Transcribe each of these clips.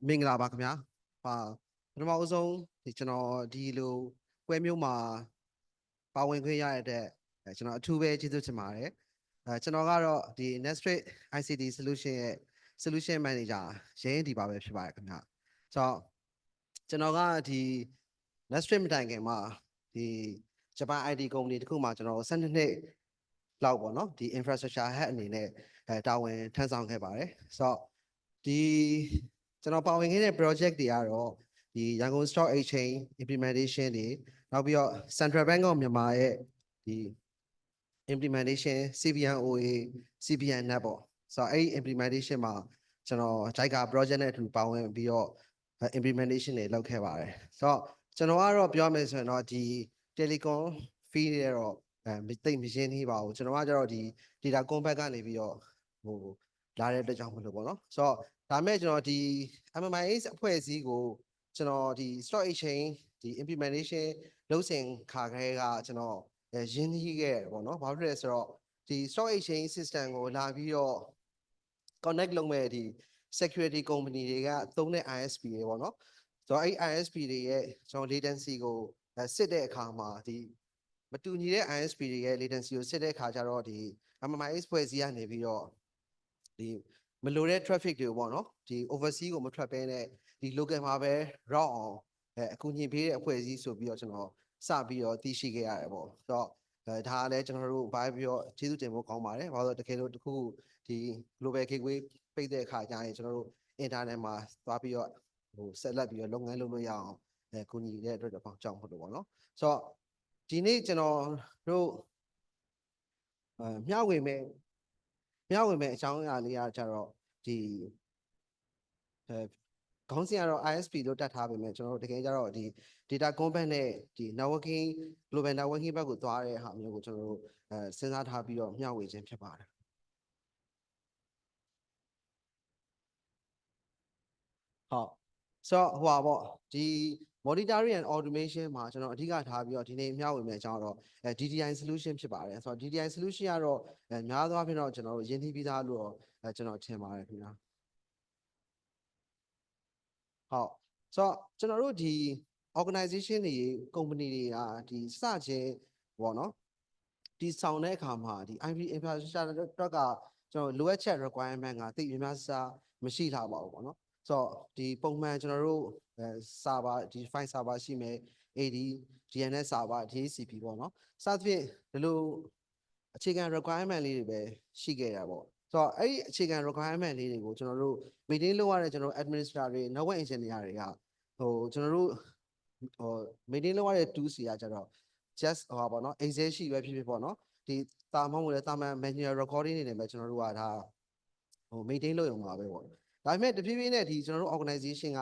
မင်္ဂလာပါခင်ဗျာပထမဦးဆုံးကျွန်တော်ဒီလိုပွဲမျိုးမှာပါဝင်ခွင့်ရတဲ့ကျွန်တော်အထူးပဲကျေးဇူးတင်ပါတယ်ကျွန်တော်ကတော့ဒီ Netstrate ICT Solution ရဲ့ Solution Manager ရင်းဒီပါပဲဖြစ်ပါတယ်ခင်ဗျာဆိုတော့ကျွန်တော်ကဒီ Netstrate မတိုင်ခင်မှာဒီဂျပန် IT ကုမ္ပဏီတစ်ခုမှာကျွန်တော်12နှစ်လောက်ပေါ့နော်ဒီ infrastructure head အနေနဲ့တာဝန်ထမ်းဆောင်ခဲ့ပါတယ်ဆိုတော့ဒီကျွန်တော်ပါဝင်ခဲ့တဲ့ project တွေကတော့ဒီရန်ကုန် Stock Exchange implementation တွေနောက်ပြီးတော့ Central Bank of Myanmar ရဲ့ဒီ implementation CBNOA CBNnet ပေါ့ဆိုတော့အဲ့ဒီ implementation မှာကျွန်တော် JICA project နဲ့အတူပါဝင်ပြီးတော့ implementation တွေလုပ်ခဲ့ပါတယ်ဆိုတော့ကျွန်တော်ကတော့ပြောမယ်ဆိုရင်တော့ဒီ telecom field ရဲ့တော့သိမရှင်းသေးပါဘူးကျွန်တော်ကကျတော့ဒီ data compact ကနေပြီးတော့လာတဲ့အတွက်ကြောင့်မလို့ပေါ့နော်ဆိုတော့ဒါမဲ့ကျွန်တော်ဒီ MMIS အဖွဲ့အစည်းကိုကျွန်တော်ဒီ stock exchange ဒီ implementation လုပ်စဉ်ခါခဲကကျွန်တော်ရင်းနှီးခဲ့ပေါ့နော်ဘာဖြစ်လဲဆိုတော့ဒီ stock exchange system ကိုလာပြီးတော့ connect လုပ်မဲ့ဒီ security company တွေကသုံးတဲ့ ISP တွေပေါ့နော်ဆိုတော့အဲ့ ISP တွေရဲ့ကျွန်တော် latency ကိုစစ်တဲ့အခါမှာဒီမတူညီတဲ့ ISP တွေရဲ့ latency ကိုစစ်တဲ့အခါကျတော့ဒီ MMIS ဖွဲ့စည်းကနေပြီးတော့ဒီမလိုတဲ့ traffic တွေပေါ့နော်ဒီ overseas ကိုမထွက်ဘဲနဲ့ဒီ local မှာပဲ route အောင်အကူအညီပေးတဲ့အဖွဲ့အစည်းဆိုပြီးတော့ကျွန်တော်စပြီးတော့သိရှိခဲ့ရတယ်ပေါ့ဆိုတော့ဒါကလည်းကျွန်တော်တို့ဘာပြီးတော့ကျေးဇူးတင်ဖို့ကောင်းပါတယ်ဘာလို့လဲတကယ်လို့တခုဒီ global gateway ပိတ်တဲ့အခါကျရင်ကျွန်တော်တို့ internet မှာသွားပြီးတော့ဆက်လက်ပြီးတော့လုပ်ငန်းလုပ်လို့ရအောင်ကူညီတဲ့အတွက်ကြောင့်ဟုတ်လို့ပေါ့နော်ဆိုတော့ဒီနေ့ကျွန်တော်တို့မျှဝေမဲ့အကြောင်းအရာလေးကကြတော့ဒီခေါင်းစဉ်ကတော့ ISP လို့တတ်ထားပေမဲ့ကျွန်တော်တို့တကယ်ကြတော့ဒီ data compact နဲ့ဒီ networking global networking ဘက်ကိုသွားတဲ့ဟာမျိုးကိုကျွန်တော်တို့စဉ်းစားထားပြီးတော့မျှဝေခြင်းဖြစ်ပါတယ်ဟုတ်ဆိုတော့ပေါ့ဒီ monitoring and automation မှာကျွန်တော်အဓိကထားပြီးတော့ဒီနေ့မျှဝေမယ့်အကြောင်းတော့DDI solution ဖြစ်ပါတယ်ဆိုတော့ DDI solution ကတော့များသောအားဖြင့်တော့ကျွန်တော်တို့ရင်းနှီးပြီးသားလို့တော့ကျွန်တော်ထင်ပါတယ်ခင်ဗျာဟုတ်ဆိုတော့ကျွန်တော်တို့ဒီ organization တွေ company တွေကဒီစခြင်းပေါ့နော်ဒီဆောင်တဲ့အခါမှာဒီ IP infrastructure အတွက်ကကျွန်တော်လိုအပ်ချက် requirement ကသိများစားမရှိလာပါဘူးပေါ့နော်ဆိုတော့ဒီပုံမှန်ကျွန်တော်တို့server ဒီ file server ရှိမယ် AD DNS server DHCP ပေါ့နော်စသဖြင့်ဒီလိုအခြေခံ requirement လေးတွေပဲရှိခဲ့တာပေါ့ဆိုတော့အဲ့ဒီအခြေခံ requirement လေးတွေကိုကျွန်တော်တို့ maintain လုပ်ရတဲ့ကျွန်တော် administrator တွေ network engineer တွေကကျွန်တော်တို့maintain လုပ်ရတဲ့ tools တွေကကြတော့ just ပေါ့နော် Excel ရှိပဲဖြစ်ဖြစ်ပေါ့နော်ဒီတာမဟုတ်လည်းတာမန် manual recording တွေနဲ့ပဲကျွန်တော်တို့ကဒါmaintain လုပ်ရုံပါပဲပေါ့ဒါပေမဲ့တဖြည်းဖြည်းနဲ့ဒီကျွန်တော်တို့ organization က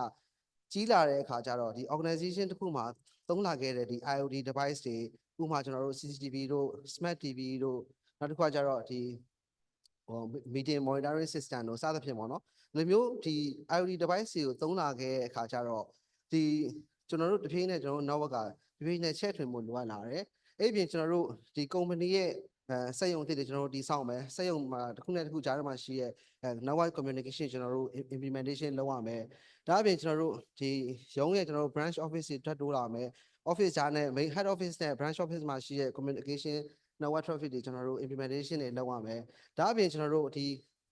ကြီးလာတဲ့အခါကျတော့ဒီ organization တစ်ခုမှာသုံးလာခဲ့တဲ့ဒီ IoT device တွေဥပမာကျွန်တော်တို့ CCTV တို့ smart TV တို့နောက်တစ်ခါကျတော့ဒီmeeting monitoring system တို့စသဖြင့်ပေါ့နော်ဒီမျိုးဒီ IoT device တွေကိုသုံးလာခဲ့တဲ့အခါကျတော့ဒီကျွန်တော်တို့တဖြည်းဖြည်းနဲ့ကျွန်တော်တို့ network ကတဖြည်းဖြည်းနဲ့ချဲ့ထွင်မှုလိုအပ်လာတယ်အဲ့ပြင်ကျွန်တော်တို့ဒီ company ရဲ့စက်ရုံအသစ်တွေကျွန်တော်တို့တည်ဆောက်မယ်စက်ရုံမှာတစ်ခုနဲ့တစ်ခုကြားထဲမှာရှိရဲ့ network communication ကျွန်တော်တို့ implementation လုပ်ရမယ်ဒါအပြင်ကျွန်တော်တို့ဒီရုံးရဲ့ကျွန်တော်တို့ branch office တွေတက်တိုးလာမယ် office ကြားနဲ့ main head office နဲ့ branch office မှာရှိရဲ့ communication network traffic တွေကျွန်တော်တို့ implementation တွေလုပ်ရမယ်ဒါအပြင်ကျွန်တော်တို့ဒီ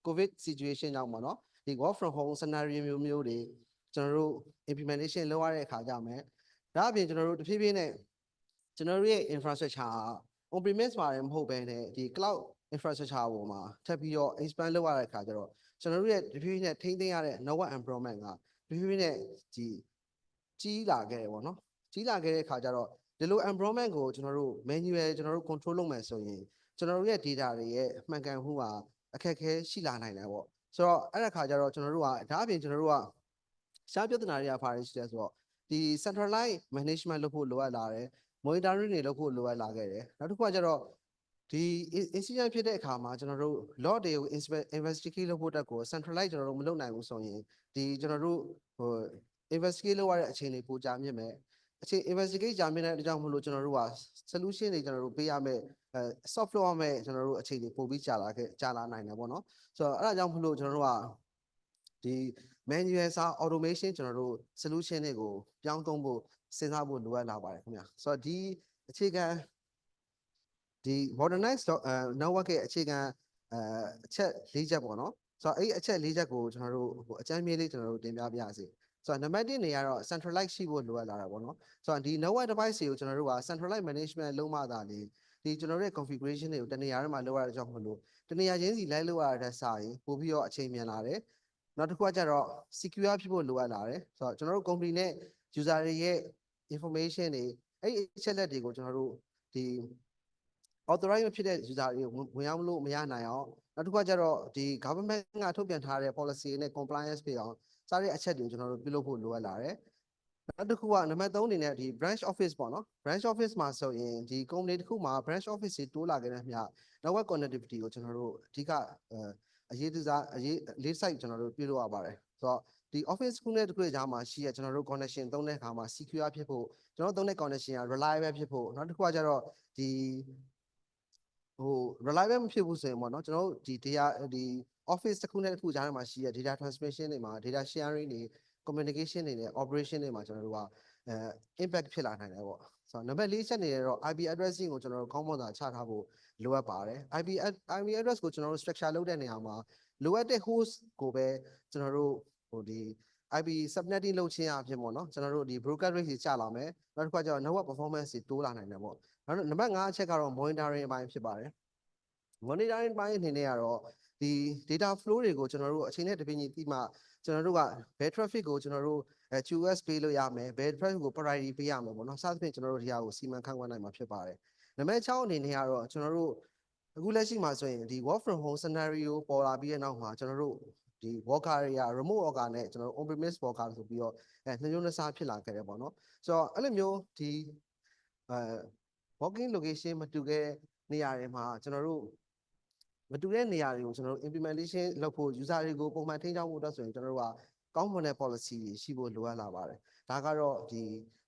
covid situation ကြောင့်ပေါ့နော်ဒီ work from home scenario မျိုးတွေကျွန်တော်တို့ implementation လုပ်ရတဲ့အခါကြမယ်ဒါအပြင်ကျွန်တော်တို့တဖြည်းဖြည်းနဲ့ကျွန်တော်တို့ရဲ့ infrastructure on premise မှာလည်းမဟုတ်ဘဲနဲ့ဒီ cloud infrastructure ပေါ်မှာထပ်ပြီးတော့ expand လုပ်ရတဲ့အခါကျတော့ကျွန်တော်တို့ရဲ့တဖြည်းဖြည်းနဲ့ထိန်းသိမ်းရတဲ့ network environment ကတဖြည်းဖြည်းနဲ့ဒီကြီးလာခဲ့တယ်ပေါ့နော်ကြီးလာခဲ့တဲ့အခါကျတော့ဒီလို environment ကိုကျွန်တော်တို့ manual ကျွန်တော်တို့ control လုပ်မယ်ဆိုရင်ကျွန်တော်တို့ရဲ့ data တွေရဲ့မှန်ကန်မှုကအခက်အခဲရှိလာနိုင်တယ်ပေါ့ဆိုတော့အဲ့ဒါခါကျတော့ကျွန်တော်တို့ကဒါအပြင်ကျွန်တော်တို့ကရှားပြဿနာတွေကဘာတွေရှိလဲဆိုတော့ဒီ centralized management လုပ်ဖို့လိုအပ်လာတယ် monitoring တွေလုပ်ဖို့လိုအပ်လာခဲ့တယ်နောက်တစ်ခုကကျတော့ဒီ incident ဖြစ်တဲ့အခါမှာကျွန်တော်တို့ log တွေကို investigate လုပ်ဖို့အတွက်ကို centralize ကျွန်တော်တို့မလုပ်နိုင်ဘူးဆိုရင်ဒီကျွန်တော်တို့investigate လုပ်ရတဲ့အခြေအနေပိုကြာမြင့်မယ်investigate ကြာမြင့်တဲ့အကြောင်းမလို့ကျွန်တော်တို့က solution တွေကျွန်တော်တို့ပေးရမယ်soft လုပ်ရမယ်ကျွန်တော်တို့အခြေအနေပိုပြီးကြာလာနိုင်တယ်ပေါ့နော်ဆိုတော့အဲ့ဒါကြောင့်မလို့ကျွန်တော်တို့က ဒီ manual စာ automation ကျွန်တော်တို့ solution တွေကိုပြောင်းသုံးဖို့စဉ်းစားဖို့လိုအပ်လာပါတယ်ခင်ဗျာဆိုတော့ဒီအခြေခံဒီ modernized network ရဲ့အခြေခံအချက်၄ချက်ပေါ့နော်ဆိုတော့အဲ့အချက်၄ချက်ကိုကျွန်တော်တို့အကြမ်းမြင်လေးကျွန်တော်တို့တင်ပြပါရစေဆိုတော့နံပါတ်1နေရာတော့ centralize ရှိဖို့လိုအပ်လာတာပေါ့နော်ဆိုတော့ဒီ network device တွေကိုကျွန်တော်တို့က centralize management လုံးမှသာလေဒီကျွန်တော်တို့ရဲ့ configuration တွေကိုတနေရာထဲမှာလုပ်ရတဲ့ကြောင့်မလို့တနေရာချင်းစီလိုက်လုပ်ရတဲ့စာရင်ပို့ပြီးတော့အချိန်မြန်လာတယ်နောက်တစ်ခုကကျတော့ secure ဖြစ်ဖို့လိုအပ်လာတယ်ဆိုတော့ကျွန်တော်တို့ company နဲ့ user တွေရဲ့ information တွေအဲ့အချက်လက်တွေကိုကျွန်တော်တို့ဒီ authorize ဖြစ်တဲ့ user တွေဝင်ရောက်လို့မရနိုင်အောင်နောက်တစ်ခုကကျတော့ဒီ government ကထုတ်ပြန်ထားတဲ့ policy နဲ့ compliance ဖြစ်အောင်စတဲ့အချက်တွေကိုကျွန်တော်တို့ပြုလုပ်ဖို့လိုအပ်လာတယ်နောက်တစ်ခုကနံပါတ်3အနေနဲ့ဒီ branch office ပေါ့နော် branch office မှာဆိုရင်ဒီ company တစ်ခုမှာ branch office တွေတိုးလာခဲ့တဲ့မျှ network connectivity ကိုကျွန်တော်တို့အဓိကအရေးလေး site ကျွန်တော်တို့ပြုလုပ်ရပါတယ်ဆိုတော့ဒီ office ခုနဲ့တစ်ခုကြားမှာရှိရကျွန်တော်တို့ connection သုံးတဲ့အခါမှာ secure ဖြစ်ဖို့ကျွန်တော်တို့သုံးတဲ့ connection က reliable ဖြစ်ဖို့နောက်တစ်ခုကကျတော့ဒီreliable မဖြစ်ဘူးဆိုရင်ပေါ့နော်ကျွန်တော်တို့ဒီ data ဒီ office တစ်ခုနဲ့တစ်ခုကြားထဲမှာရှိရ data transmission တွေမှာ data sharing တွေ communication တွေနဲ့ operation တွေမှာကျွန်တော်တို့ကimpact ဖြစ်လာနိုင်တယ်ပေါ့ဆိုတော့နံပါတ်၄ချက်နေရတော့ IP addressing ကိုကျွန်တော်တို့ကောင်းမွန်စွာချထားဖို့လိုအပ်ပါတယ် IP address ကိုကျွန်တော်တို့ structure လုပ်တဲ့နေရာမှာလိုအပ်တဲ့ host ကိုပဲကျွန်တော်တို့ဒီ IP subnetting လုပ်ခြင်းအဖြစ်ပေါ့နော်ကျွန်တော်တို့ဒီ broker rate ကြီးကျလာမယ်နောက်တစ်ခါကျတော့ network performance တွေတိုးလာနိုင်တယ်ပေါ့နောက်နံပါတ်5အချက်ကတော့ monitoring အပိုင်းဖြစ်ပါတယ် monitoring ပိုင်းအနေနဲ့ကတော့ဒီ data flow တွေကိုကျွန်တော်တို့အချိန်နဲ့တပြေးညီပြီးမှကျွန်တော်တို့ကဘယ် traffic ကိုကျွန်တော်တို့QoS ပေးလို့ရမယ်ဘယ် traffic ကို priority ပေးရမယ်ပေါ့နော်စသဖြင့်ကျွန်တော်တို့ဒီဟာကိုစီမံခန့်ခွဲနိုင်မှာဖြစ်ပါတယ်နံပါတ်6အနေနဲ့ကတော့ကျွန်တော်တို့အခုလက်ရှိမှာဆိုရင်ဒီ work from home scenario ပေါ်လာပြီးတဲ့နောက်မှာကျွန်တော်တို့ဒီ worker တွေက remote worker နဲ့ကျွန်တော်တို့ on premise worker ဆိုပြီးတော့နှစ်မျိုးနှစ်စားဖြစ်လာခဲ့တယ်ပေါ့နော်ဆိုတော့အဲ့လိုမျိုးဒီ working location မတူတဲ့နေရာတွေမှာကျွန်တော်တို့မတူတဲ့နေရာတွေကိုကျွန်တော်တို့ implementation လုပ်ဖို့ user တွေကိုပုံမှန်ထိန်းကျောင်းဖို့အတွက်ဆိုရင်ကျွန်တော်တို့ကကောင်းမွန်တဲ့ policy တွေရှိဖို့လိုအပ်လာပါတယ်ဒါကတော့ဒီ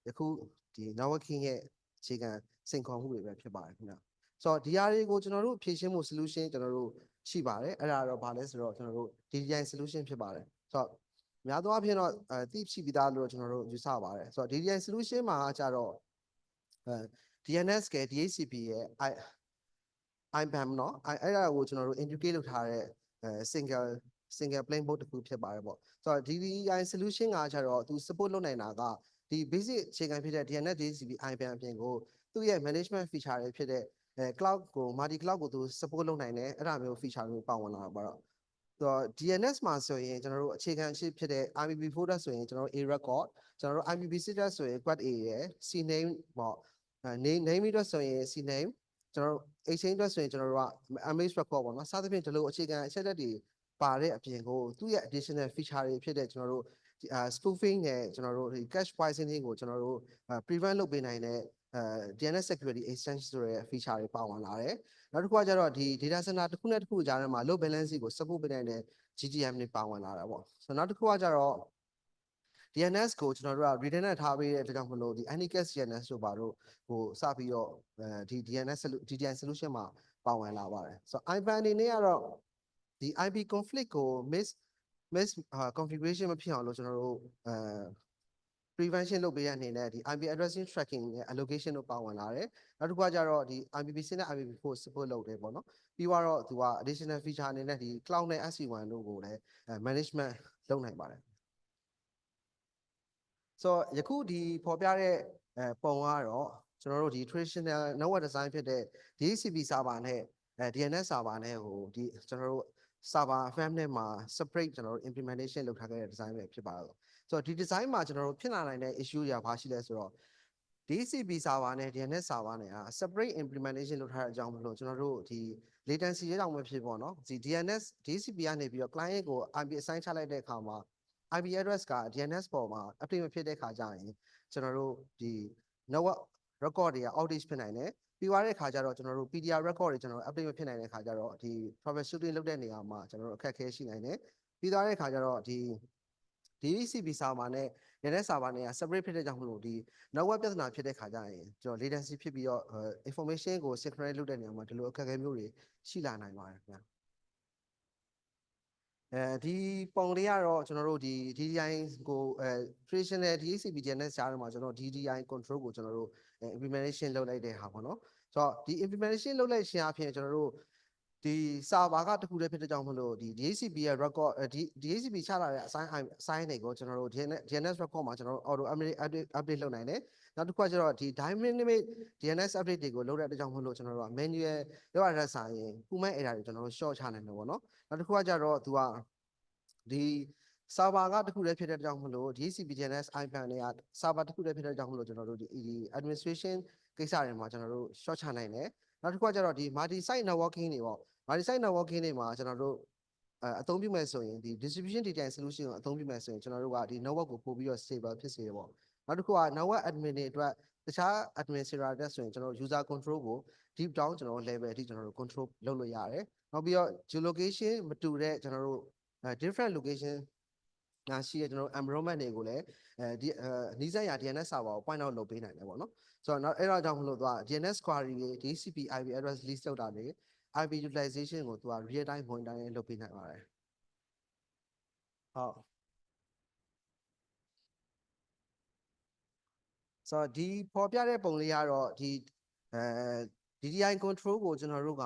အခုဒီ networking ရဲ့အခြေခံစိန်ခေါ်မှုတွေပဲဖြစ်ပါတယ်ခင်ဗျဆိုတော့ဒီဟာတွေကိုကျွန်တော်တို့ဖြည့်ရှင်းဖို့ solution ကျွန်တော်တို့ရှိပါတယ်အဲ့ဒါတော့ဘာလဲဆိုတော့ကျွန်တော်တို့ DDI solution ဖြစ်ပါတယ်ဆိုတော့များသောအားဖြင့်တော့သိရှိပြီးသားလို့ကျွန်တော်တို့ယူဆပါတယ်ဆိုတော့ DDI solution မှာကြတော့ DNS က DHCP ရဲ့ IBAM เนาะအဲ့ဒါကိုကျွန်တော်တို့ integrate လုပ်ထားတဲ့ single plane board တစ်ခုဖြစ်ပါတယ်ပေါ့ဆိုတော့ DDI solution ကကြတော့သူ support လုပ်နိုင်တာကဒီ basic အခြေခံဖြစ်တဲ့ DNS DHCP IBAM အပြင်ကိုသူ့ရဲ့ management feature တွေဖြစ်တဲ့ cloud ကို multi cloud ကိုသူ support လုပ်နိုင်တယ်အဲ့ဒါမျိုး feature မျိုးပါဝင်လာတာပါတော့ဆိုတော့ DNS မှာဆိုရင်ကျွန်တော်တို့အခြေခံရှိဖြစ်တဲ့ IPv4 folder ဆိုရင်ကျွန်တော်တို့ A record ကျွန်တော်တို့ IPv6 ဆိုရင် quad A ရယ် CNAME ပေါ့ name အတွက်ဆိုရင် CNAME ကျွန်တော်တို့ exchange အတွက်ဆိုရင်ကျွန်တော်တို့က MH record ပေါ့နော်စသဖြင့်ဒီလိုအခြေခံအချက်လက်တွေပါတဲ့အပြင်ကိုသူ့ရဲ့ additional feature တွေဖြစ်တဲ့ကျွန်တော်တို့spoofing နဲ့ကျွန်တော်တို့ဒီ cache poisoning ကိုကျွန်တော်တို့prevent လုပ်ပေးနိုင်တဲ့DNS security extension ဆိုတဲ့ feature တွေပါဝင်လာတယ်နောက်တစ်ခုကကျတော့ဒီ data center တစ်ခုနဲ့တစ်ခုကြားထဲမှာ load balance ကို support ပေးနိုင်တဲ့ GTM တွေပါဝင်လာတာပေါ့ဆိုတော့နောက်တစ်ခုကကျတော့ DNS ကိုကျွန်တော်တို့က redundant ထားပေးတဲ့အတွက်ကြောင့်မလို့ဒီ Anycast DNS တို့ပါတို့ဟိုစပြီးတော့ဒီ DDI solution မှာပါဝင်လာပါတယ်ဆိုတော့ IBAN အနေနဲ့ကတော့ဒီ IP conflict ကို miss configuration မဖြစ်အောင်လို့ကျွန်တော်တို့prevention လုပ်ပေးရအနေနဲ့ဒီ IP addressing tracking နဲ့ allocation တို့ပါဝင်လာတယ်နောက်တစ်ခုကကျတော့ဒီ IPv6 နဲ့ IPv4 support လုပ်တယ်ပေါ့နော်ပြီးတော့သူက additional feature အနေနဲ့ဒီ cloud နဲ့ SD-WAN တို့ကိုလည်းmanagement လုပ်နိုင်ပါတယ်ဆိုတော့ယခုဒီပေါ်ပြတဲ့ပုံကတော့ကျွန်တော်တို့ဒီ traditional network design ဖြစ်တဲ့ DHCP server နဲ့DNS server နဲ့ဟိုဒီကျွန်တော်တို့ server farm နဲ့မှာ separate ကျွန်တော်တို့ implementation လုပ်ထားခဲ့တဲ့ design ပဲဖြစ်ပါတော့ဆိုတော့ဒီ design မှာကျွန်တော်တို့ဖြစ်လာနိုင်တဲ့ issue တွေဘာရှိလဲဆိုတော့ DHCP server နဲ့ DNS server နဲ့separate implementation လုပ်ထားတဲ့အကြောင်းမလို့ကျွန်တော်တို့ဒီ latency ရဲ့ကြောင့်ပဲဖြစ်ပေါ့နော်ဒီ DNS DHCP ကနေပြီးတော့ client ကို IP assign ချလိုက်တဲ့အခါမှာIP address က DNS ပေါ်မှာ update မဖြစ်တဲ့ခါကျရင်ကျွန်တော်တို့ဒီ network record တွေက outage ဖြစ်နိုင်တယ်ပြီးသွားတဲ့ခါကျတော့ကျွန်တော်တို့ PDR record တွေကျွန်တော်တို့ update မဖြစ်နိုင်တဲ့ခါကျတော့ဒီ troubleshooting လုပ်တဲ့နေရာမှာကျွန်တော်တို့အခက်အခဲရှိနိုင်တယ်ပြီးသွားတဲ့ခါကျတော့ဒီ DHCP server နဲ့ DNS server နဲ့ separate ဖြစ်တဲ့ကြောင့်မလို့ဒီ network ပြဿနာဖြစ်တဲ့ခါကျရင်ကျွန်တော် latency ဖြစ်ပြီးတော့ information ကို synchronize လုပ်တဲ့နေရာမှာဒီလိုအခက်အခဲမျိုးတွေရှိလာနိုင်ပါတယ်ခင်ဗျာ ဒီပုံလေးကတော့ကျွန်တော်တို့ဒီ DDI ကိုtraditional DHCP GNS ကြားထဲမှာကျွန်တော် DDI control ကိုကျွန်တော်တို့implementation လုပ်လိုက်တဲ့ဟာပေါ့နော်ဆိုတော့ဒီ implementation လုပ်လိုက်ခြင်းအပြင်ကျွန်တော်တို့ဒီ server ကတစ်ခုတည်းဖြစ်တဲ့ကြောင့်မလို့ဒီ DHCP ရဲ့ record DHCP ချလာတဲ့အsign တွေကိုကျွန်တော်တို့ DNS record မှာကျွန်တော်တို့ auto update လုပ်နိုင်တယ်နောက်တစ်ခုကကျတော့ဒီ dynamic DNS update တွေကိုလုပ်တဲ့အတွက်ကြောင့်မလို့ကျွန်တော်တို့က manual လောက်ရတဲ့စာရင်ခုမဲ့ error တွေကျွန်တော်တို့ short ချနိုင်တယ်ပေါ့နော်နောက်တစ်ခုကကျတော့သူကဒီ server ကတစ်ခုတည်းဖြစ်တဲ့ကြောင့်မလို့ DHCP DNS IPAN တွေက server တစ်ခုတည်းဖြစ်တဲ့ကြောင့်မလို့ကျွန်တော်တို့ဒီ administration ကိစ္စတွေမှာကျွန်တော်တို့ short ချနိုင်တယ်နောက်တစ်ခုကကျတော့ဒီ multi site networking တွေပေါ့ multi site networking တွေမှာကျွန်တော်တို့အသုံးပြုမယ်ဆိုရင်ဒီ distribution data solution ကိုအသုံးပြုမယ်ဆိုရင်ကျွန်တော်တို့ကဒီ network ကိုပို့ပြီးတော့ stable ဖြစ်စေတယ်ပေါ့နောက်တစ်ခုက network admin တွေအတွက်တခြား administrator တွေဆိုရင်ကျွန်တော်တို့ user control ကို deep down ကျွန်တော်တို့ level အထိကျွန်တော်တို့ control လုပ်လို့ရတယ်နောက်ပြီးတော့ geolocation မတူတဲ့ကျွန်တော်တို့different location ရှိရကျွန်တော်တို့ environment တွေကိုလည်းဒီနီးစပ်ရာ DNS server ကို point out လုပ်ပေးနိုင်တယ်ပေါ့နော်ဆိုတော့အဲ့တော့ကြောင့်မလို့သူက DNS query တွေ DHCP IP address list လောက်တာတွေ IP utilization ကိုသူက real time monitoring လုပ်ပေးနိုင်ပါတယ်ဟုတ်ဆိုတော့ဒီပေါ်ပြတဲ့ပုံလေးကတော့ဒီDDI control ကိုကျွန်တော်တို့က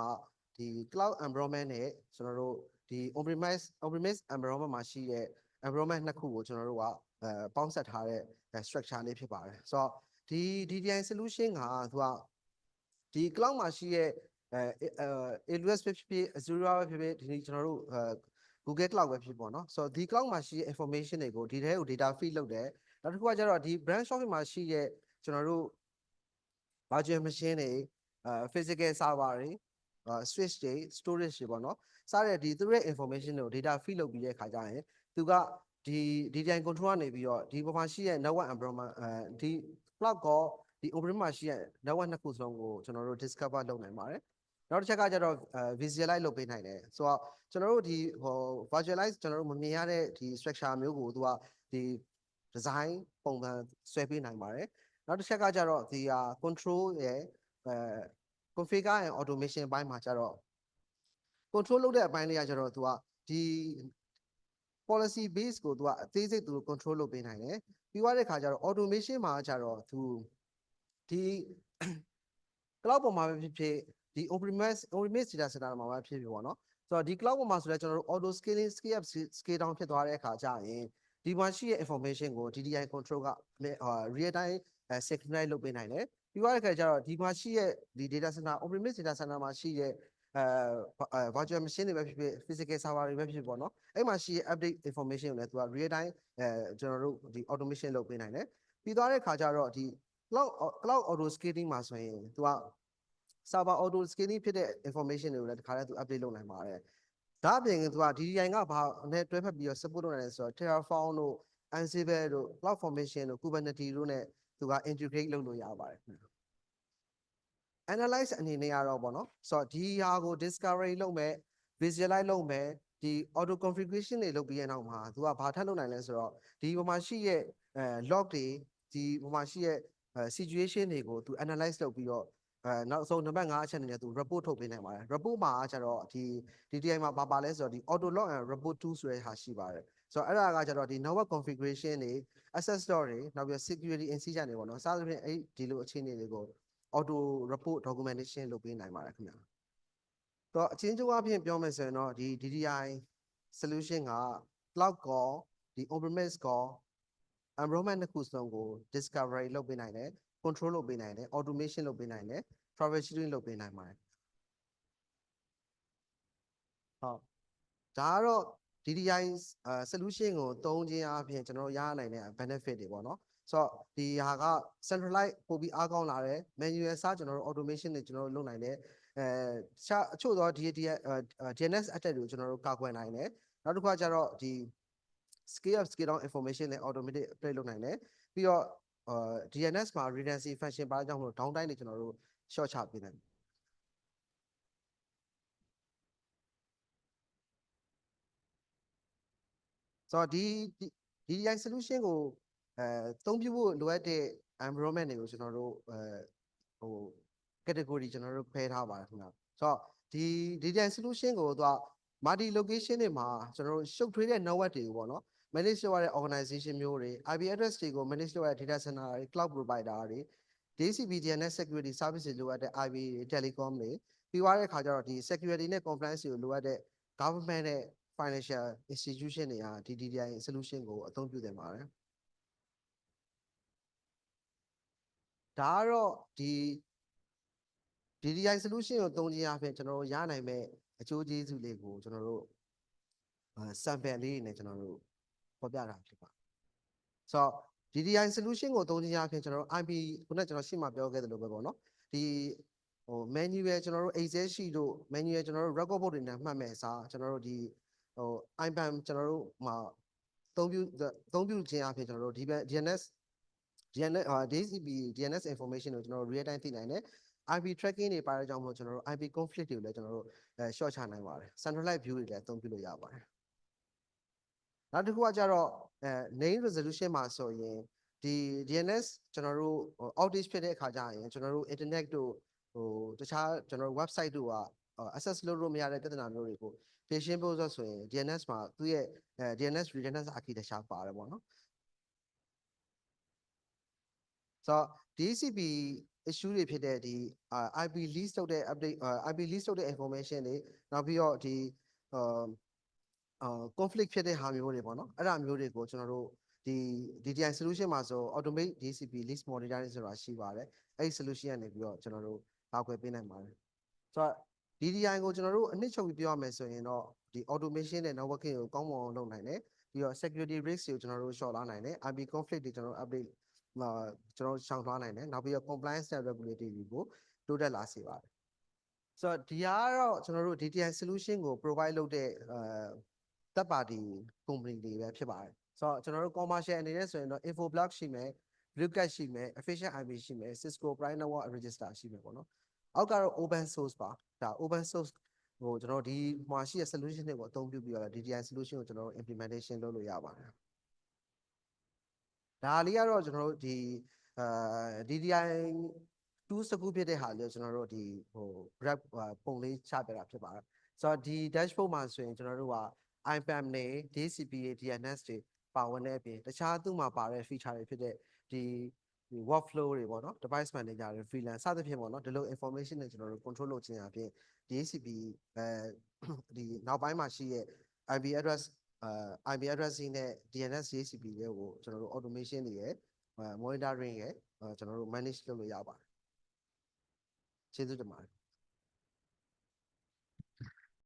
ဒီ cloud environment နဲ့ကျွန်တော်တို့ဒီ on-premise environment မှာရှိတဲ့ environment နှစ်ခုကိုကျွန်တော်တို့ကပေါင်းစပ်ထားတဲ့ structure လေးဖြစ်ပါတယ်ဆိုတော့ဒီ DDI solution ကသူကဒီ cloud မှာရှိတဲ့AWS ဖြစ်ဖြစ် Azure ပဲဖြစ်ဖြစ်ဒီကျွန်တော်တို့Google Cloud ပဲဖြစ်ပေါ့နော်ဆိုတော့ဒီ cloud မှာရှိတဲ့ information တွေကိုဒီထဲကို data feed လုပ်တယ်နောက်တစ်ခုကကျတော့ဒီ branch office မှာရှိတဲ့ကျွန်တော်တို့ virtual machine တွေphysical server တွေswitch တွေ storage တွေပေါ့နော်စတဲ့ဒီသူတို့ရဲ့ information တွေကို data feed လုပ်ပြီးတဲ့အခါကျရင်သူကဒီ DDI control ကနေပြီးတော့ဒီပေါ်မှာရှိတဲ့ network environment ဒီ cloud ကောဒီ on-prem မှာရှိတဲ့ network နှစ်ခုစလုံးကိုကျွန်တော်တို့ discover လုပ်နိုင်ပါတယ်နောက်တစ်ချက်ကကျတော့ visualize လုပ်ပေးနိုင်တယ်ဆိုတော့ကျွန်တော်တို့ဒီvirtualize ကျွန်တော်တို့မမြင်ရတဲ့ဒီ structure မျိုးကိုသူကဒီ design ပုံစံဆွဲပေးနိုင်ပါတယ်နောက်တစ်ချက်ကကျတော့ဒီ control ရဲ့configure and automation ဘိုင်းမှာကျတော့ control လုပ်တဲ့အပိုင်းတွေကကျတော့သူကဒီ policy base ကိုသူကအသေးစိတ်သူ control လုပ်ပေးနိုင်တယ်ပြီးသွားတဲ့ခါကျတော့ automation မှာကျတော့သူဒီ cloud ပေါ်မှာပဲဖြစ်ဖြစ်ဒီ on-premise data center မှာပဲဖြစ်ဖြစ်ပေါ့နော်ဆိုတော့ဒီ cloud ပေါ်မှာဆိုလဲကျွန်တော်တို့ auto scaling scale up scale down ဖြစ်သွားတဲ့အခါကျရင်ဒီမှာရှိတဲ့ information ကို DDI control က real time synchronize လုပ်ပေးနိုင်တယ်ပြီးသွားတဲ့အခါကျတော့ဒီမှာရှိတဲ့ဒီ data center on-premise data center မှာရှိတဲ့virtual machine တွေပဲဖြစ်ဖြစ် physical server တွေပဲဖြစ်ဖြစ်ပေါ့နော်အဲ့မှာရှိတဲ့ update information ကိုလည်းသူက real time ကျွန်တော်တို့ဒီ automation လုပ်ပေးနိုင်တယ်ပြီးသွားတဲ့အခါကျတော့ဒီ cloud auto scaling မှာဆိုရင်သူက server auto scaling ဖြစ်တဲ့ information တွေကိုလည်းတခါတည်းသူ update လုပ်နိုင်ပါတယ်ဒါအပြင်သူက DDI ကဘာနဲ့တွဲဖက်ပြီးတော့ support လုပ်နိုင်လဲဆိုတော့ Terraform တို့ Ansible တို့ CloudFormation တို့ Kubernetes တို့ နဲ့သူက integrate လုပ်လို့ရပါတယ် analyze အနေနဲ့ကတော့ပေါ့နော်ဆိုတော့ဒီဟာကို discovery လုပ်မယ် visualize လုပ်မယ်ဒီ auto configuration တွေလုပ်ပြီးတဲ့နောက်မှာသူကဘာထပ်လုပ်နိုင်လဲဆိုတော့ဒီပေါ်မှာရှိရဲ့log တွေဒီပေါ်မှာရှိရဲ့ situation တွေကိုသူ analyze လုပ်ပြီးတော့နောက်ဆုံးနံပါတ်5အချက်အနေနဲ့သူ report ထုတ်ပေးနိုင်ပါတယ် report မှာကျတော့ဒီ DDI မှာပါလဲဆိုတော့ဒီ auto log and report 2ဆိုတဲ့ဟာရှိပါတယ်ဆိုတော့အဲ့ဒါကကျတော့ဒီ network configuration တွေ access store တွေနောက်ပြီး security incident တွေပေါ့နော်စသဖြင့်အဲ့ဒီလိုအခြေအနေတွေကို auto report documentation လုပ်ပေးနိုင်ပါတယ်ခင်ဗျာတော့အချင်းချင်းအဖြစ်ပြောမယ်ဆိုရင်တော့ဒီ DDI solution က cloud ကောဒီ on-premise ကော environment တစ်ခုစလုံးကို discovery လုပ်ပေးနိုင်တယ် control လုပ်ပေးနိုင်တယ် automation လုပ်ပေးနိုင်တယ် troubleshooting လုပ်ပေးနိုင်ပါတယ်ဟုတ်ဒါကတော့ DDI solution ကိုသုံးခြင်းအပြင်ကျွန်တော်ရနိုင်တဲ့ benefit တွေပေါ့နော်ဆိုတော့ဒီဟာက centralize ပို့ပြီးအားကောင်းလာတယ် manual စကျွန်တော်တို့ automation တွေကျွန်တော်တို့လုပ်နိုင်တယ်အချို့သော DNS attack တွေကိုကျွန်တော်တို့ကာကွယ်နိုင်တယ်နောက်တစ်ခါကျတော့ဒီ scale up scale down information နဲ့ automatic update လုပ်နိုင်တယ်ပြီးတော့DNS မှာ redundancy function ပါကြောင့်မလို့ downtime တွေကျွန်တော်တို့ short ချပေးနိုင်တယ်ဆိုတော့ဒီ DDI solution ကိုသုံးပြဖို့လိုအပ်တဲ့ environment တွေကိုကျွန်တော်တို့ဟို category ကျွန်တော်တို့ခွဲထားပါတယ်ခင်ဗျာဆိုတော့ဒီ DDI solution ကိုသူက multi location တွေမှာကျွန်တော်တို့ရှုပ်ထွေးတဲ့ network တွေကိုပေါ့နော် manage လုပ်ရတဲ့ organization မျိုးတွေ IP address တွေကို manage လုပ်ရတဲ့ data center တွေ cloud provider တွေ DHCP DNS security service တွေလိုအပ်တဲ့ IP တွေ telecom တွေပြီးသွားတဲ့အခါကျတော့ဒီ security နဲ့ compliance တွေကိုလိုအပ်တဲ့ government နဲ့ financial institution တွေကဒီ DDI solution ကိုအသုံးပြုသင့်ပါတယ်ဒါကတော့ဒီ DDI solution ကိုသုံးခြင်းအပြင်ကျွန်တော်တို့ရနိုင်မဲ့အကျိုးကျေးဇူးလေးကိုကျွန်တော်တို့sample လေးတွေနဲ့ကျွန်တော်တို့ဖော်ပြတာဖြစ်ပါတယ်ဆိုတော့ DDI solution ကိုသုံးခြင်းအပြင်ကျွန်တော်တို့ IP ခုနကကျွန်တော်ရှေ့မှာပြောခဲ့သလိုပဲပေါ့နော်ဒီmanual ကျွန်တော်တို့ Excel sheet တို့ manual ကျွန်တော်တို့ record book တွေနဲ့မှတ်မဲ့အစားကျွန်တော်တို့ဒီIBAN ကျွန်တော်တို့မှာသုံးပြုခြင်းအပြင်ကျွန်တော်တို့ဒီ DNS DHCP DNS information ကိုကျွန်တော်တို့ real time သိနိုင်တယ်IP tracking တွေပါတဲ့ကြောင့်မို့ကျွန်တော်တို့ IP conflict တွေကိုလည်းကျွန်တော်တို့short ချနိုင်ပါတယ် centralized view တွေလည်းအသုံးပြုလို့ရပါတယ်နောက်တစ်ခုကကြတော့name resolution မှာဆိုရင်ဒီ DNS ကျွန်တော်တို့ outage ဖြစ်တဲ့အခါကျရင်ကျွန်တော်တို့ internet တို့တခြားကျွန်တော်တို့ website တို့က access လုပ်လို့မရတဲ့ပြဿနာမျိုးတွေကိုဖြေရှင်းဖို့ဆိုရင် DNS မှာသူ့ရဲ့ DNS redundant architecture ပါတယ်ပေါ့နော်ဆိုတော့ DHCP issue တွေဖြစ်တဲ့ဒီ IP lease လုပ်တဲ့ update IP lease လုပ်တဲ့ information တွေနောက်ပြီးတော့ဒီconflict ဖြစ်တဲ့ဟာမျိုးတွေပေါ့နော်အဲ့ဒါမျိုးတွေကိုကျွန်တော်တို့ဒီ DDI solution မှာဆို automate DHCP lease monitoring ဆိုတာရှိပါတယ်အဲ့ဒီ solution ကနေပြီးတော့ကျွန်တော်တို့ကာကွယ်ပေးနိုင်ပါတယ်ဆိုတော့ DDI ကိုကျွန်တော်တို့အနှစ်ချုပ်ပြီးပြောရမယ်ဆိုရင်တော့ဒီ automation နဲ့ networking ကိုကောင်းမွန်အောင်လုပ်နိုင်တယ်ပြီးတော့ security risk တွေကိုကျွန်တော်တို့ short လာနိုင်တယ် IP conflict တွေကျွန်တော်တို့ update ကျွန်တော်ရှောင်သွားနိုင်တယ်နောက်ပြီးတော့ compliance နဲ့ regulatory တွေကိုတိုးတက်လာစေပါတယ်ဆိုတော့ဒီကတော့ကျွန်တော်တို့ DDI solution ကို provide လုပ်တဲ့third party company တွေပဲဖြစ်ပါတယ်ဆိုတော့ကျွန်တော်တို့ commercial အနေနဲ့ဆိုရင်တော့ infoblox ရှိမယ် bluecat ရှိမယ် efficient IP ရှိမယ် Cisco Prime Network Register ရှိမယ်ပေါ့နော်အောက်ကတော့ open source ပါဒါ open source ဟိုကျွန်တော်ဒီမှာရှိတဲ့ solution တွေကိုအသုံးပြုပြီးတော့ DDI solution ကိုကျွန်တော်တို့ implementation လုပ်လို့ရပါတယ်ဒါလေးကတော့ကျွန်တော်တို့ဒီDDI tools တစ်ခုဖြစ်တဲ့ဟာလေးကိုကျွန်တော်တို့ဒီgraph ပုံလေးချပြတာဖြစ်ပါတယ်ဆိုတော့ဒီ dashboard မှာဆိုရင်ကျွန်တော်တို့က IPAM နဲ့ DHCP တွေ DNS တွေပါဝင်တဲ့အပြင်တခြားသူ့မှာပါတဲ့ feature တွေဖြစ်တဲ့ဒီ workflow တွေပေါ့နော် device manager တွေ freelance စသဖြင့်ပေါ့နော်ဒီလို information တွေကျွန်တော်တို့ control လုပ်ခြင်းအပြင် DHCP ဒီနောက်ပိုင်းမှာရှိတဲ့ IP address IP addressing နဲ့ DNS DHCP တွေကိုကျွန်တော်တို့ automation တွေရယ်monitoring ရယ်ကျွန်တော်တို့ manage လုပ်လို့ရပါတယ်ကျေးဇူးတင်ပါတယ်